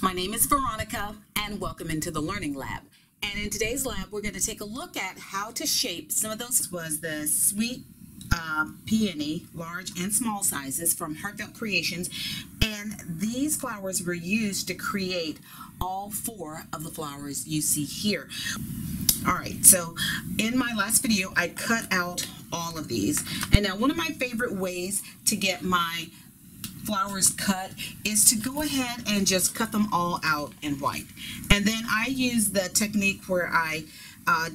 My name is Veronica and welcome into the Learning Lab. And in today's lab, we're going to take a look at how to shape some of those. This was the Sweet Peony, large and small sizes from Heartfelt Creations. And these flowers were used to create all 4 of the flowers you see here. All right, so in my last video, I cut out all of these. And now one of my favorite ways to get my flowers cut is to go ahead and just cut them all out in white. And then I use the technique where I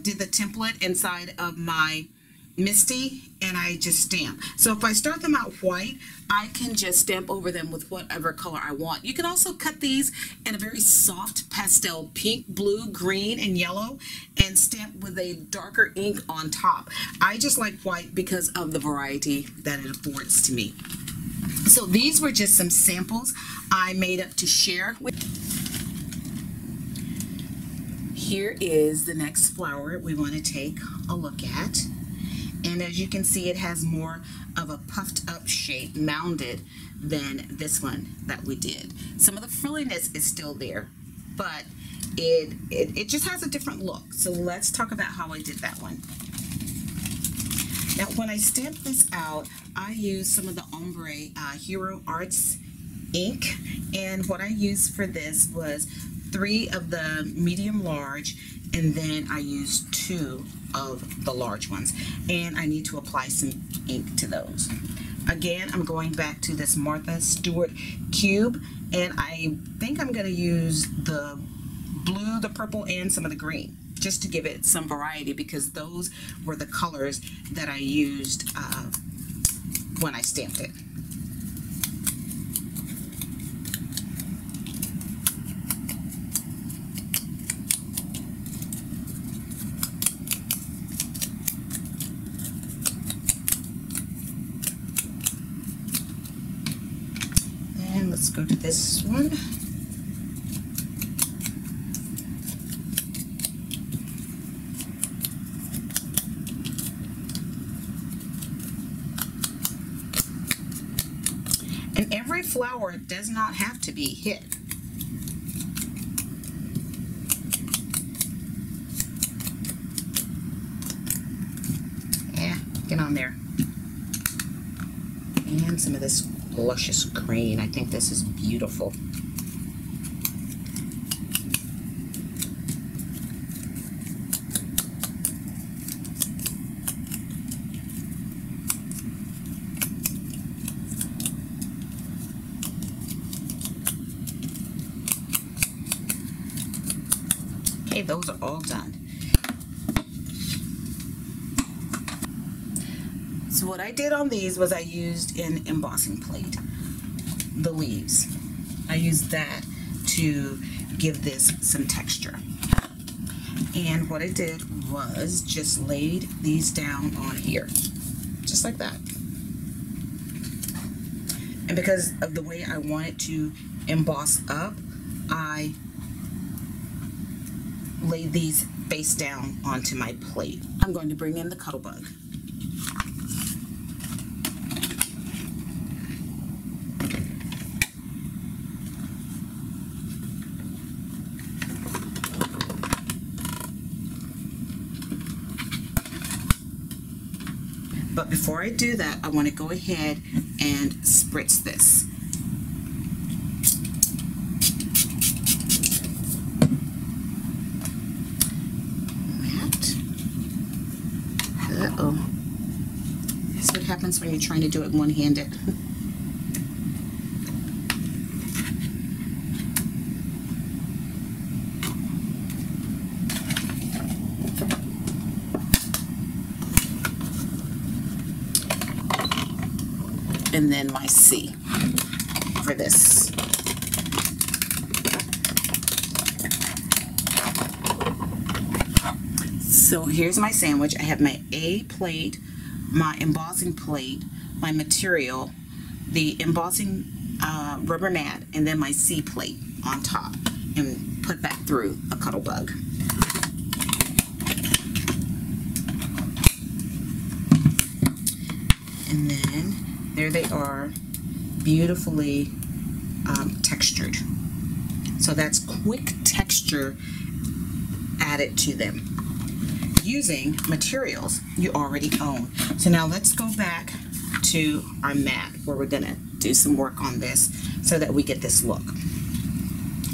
did the template inside of my Misty and I just stamp. So if I start them out white, I can just stamp over them with whatever color I want. You can also cut these in a very soft pastel pink, blue, green, and yellow and stamp with a darker ink on top. I just like white because of the variety that it affords to me. So these were just some samples I made up to share with you. Here is the next flower we want to take a look at. And as you can see, it has more of a puffed up shape, mounded, than this one that we did. Some of the frilliness is still there, but it just has a different look. So let's talk about how I did that one. Now, when I stamped this out, I used some of the Ombre Hero Arts ink, and what I used for this was 3 of the medium large, and then I used 2 of the large ones, and I need to apply some ink to those. Again, I'm going back to this Martha Stewart cube, and I think I'm going to use the blue, the purple, and some of the green, just to give it some variety, because those were the colors that I used when I stamped it. And let's go to this one. And every flower does not have to be hit. Yeah, get on there. And some of this luscious green. I think this is beautiful. Okay, those are all done. So what I did on these was I used an embossing plate, the leaves. I used that to give this some texture. And what I did was just laid these down on here, just like that. And because of the way I wanted to emboss up, I lay these face down onto my plate. I'm going to bring in the Cuttlebug. But before I do that, I want to go ahead and spritz this. Uh-oh. That's what happens when you're trying to do it one-handed. And then my C for this. So here's my sandwich. I have my A plate, my embossing plate, my material, the embossing rubber mat, and then my C plate on top, and put that through a Cuttlebug. And then there they are, beautifully textured. So that's quick texture added to them using materials you already own. So now let's go back to our mat where we're gonna do some work on this so that we get this look.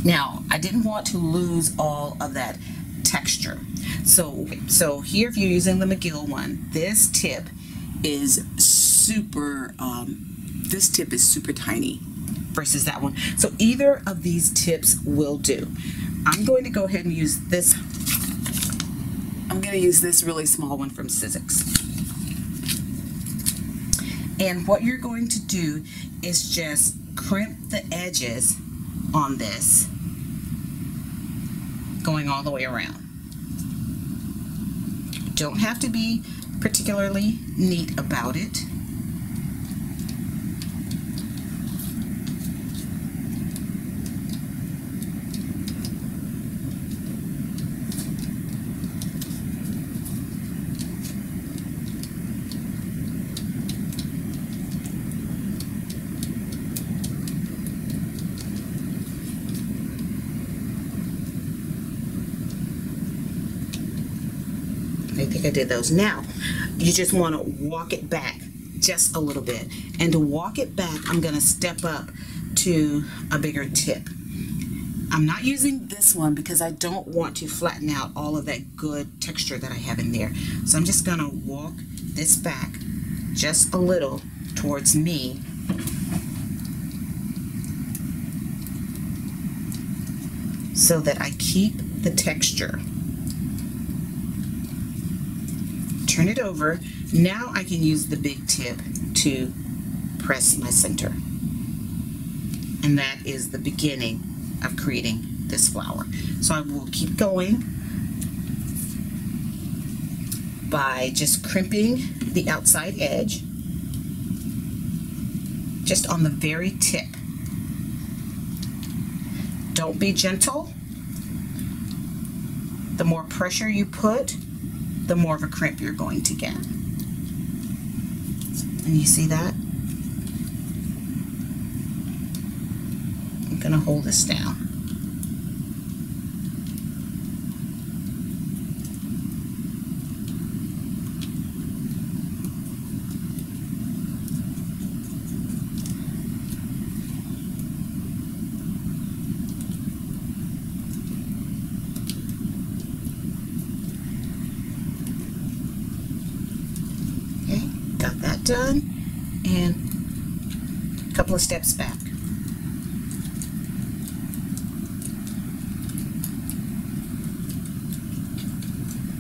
Now, I didn't want to lose all of that texture. So here, if you're using the McGill one, this tip is super tiny versus that one. So either of these tips will do. I'm going to go ahead and use this. I'm going to use this really small one from Sizzix. And what you're going to do is just crimp the edges on this, going all the way around. Don't have to be particularly neat about it. I think I did those. Now, you just want to walk it back just a little bit. And to walk it back, I'm going to step up to a bigger tip. I'm not using this one because I don't want to flatten out all of that good texture that I have in there. So I'm just going to walk this back just a little towards me. So that I keep the texture. Turn it over. Now I can use the big tip to press my center. And that is the beginning of creating this flower. So I will keep going by just crimping the outside edge, just on the very tip. Don't be gentle. The more pressure you put, the more of a crimp you're going to get. And you see that? I'm gonna hold this down. Got that done, and a couple of steps back.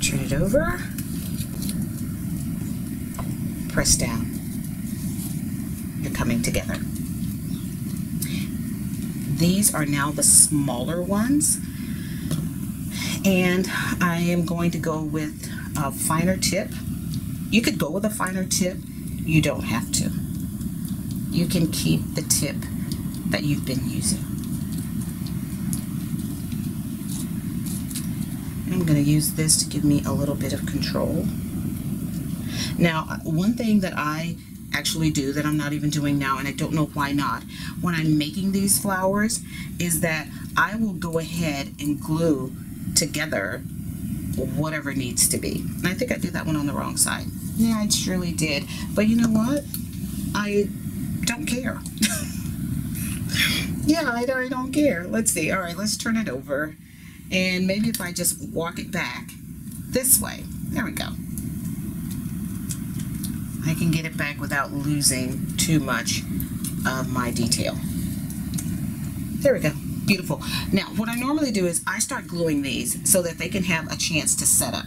Turn it over, press down. You're coming together. These are now the smaller ones, and I am going to go with a finer tip. You could go with a finer tip. You don't have to. You can keep the tip that you've been using. I'm going to use this to give me a little bit of control. Now, one thing that I actually do that I'm not even doing now, and I don't know why not, when I'm making these flowers, is that I will go ahead and glue together whatever needs to be. And I think I did that one on the wrong side. Yeah, I surely did. But you know what? I don't care. Yeah, I don't care. Let's see. All right, let's turn it over. And maybe if I just walk it back this way. There we go. I can get it back without losing too much of my detail. There we go. Beautiful. Now, what I normally do is I start gluing these so that they can have a chance to set up,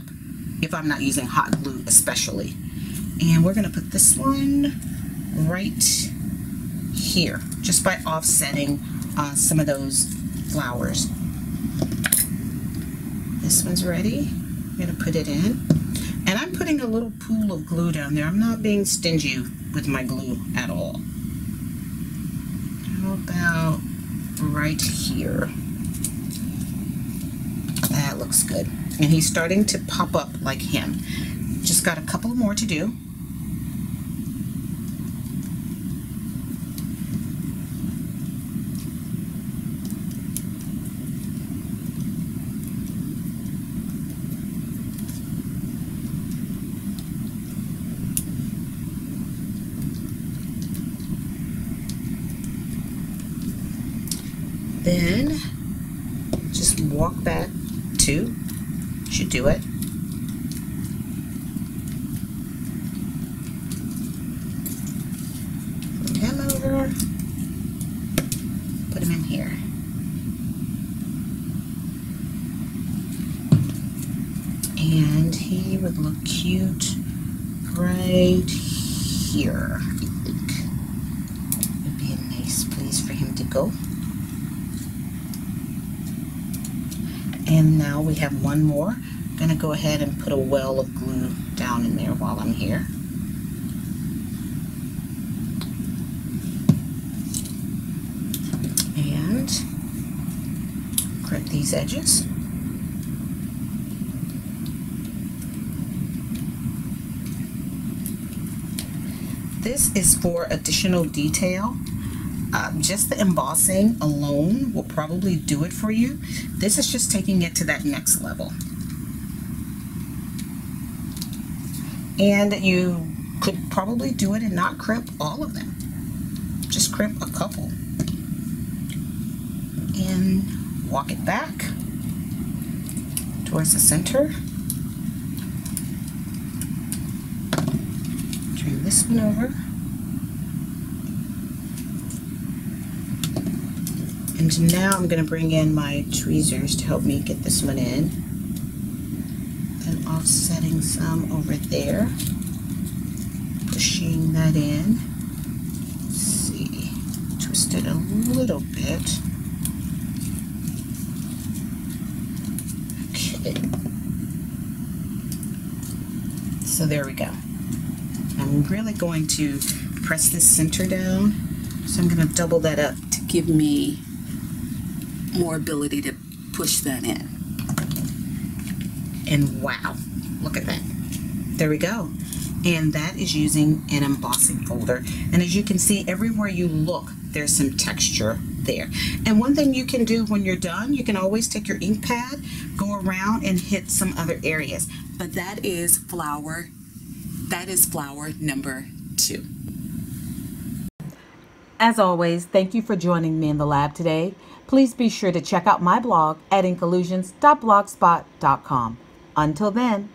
if I'm not using hot glue especially. And we're going to put this one right here, just by offsetting some of those flowers. This one's ready. I'm going to put it in. And I'm putting a little pool of glue down there. I'm not being stingy with my glue at all. How about right here? That looks good. And he's starting to pop up like him. Just got a couple more to do. Then just walk back 2, should do it. Flip him over, put him in here. And he would look cute right here. I think would be a nice place for him to go. And now we have one more. I'm going to go ahead and put a well of glue down in there while I'm here. And grab these edges. This is for additional detail. Just the embossing alone will probably do it for you. This is just taking it to that next level. And you could probably do it and not crimp all of them. Just crimp a couple. And walk it back towards the center. Turn this one over. And now I'm going to bring in my tweezers to help me get this one in. And offsetting some over there. Pushing that in. Let's see. Twist it a little bit. Okay. So there we go. I'm really going to press this center down. So I'm going to double that up to give me more ability to push that in. And wow, look at that. There we go. And that is using an embossing folder. And as you can see, everywhere you look, there's some texture there. And one thing you can do when you're done, you can always take your ink pad, go around and hit some other areas. But that is flower number 2. As always, thank you for joining me in the lab today. Please be sure to check out my blog at inkollusions.blogspot.com. Until then,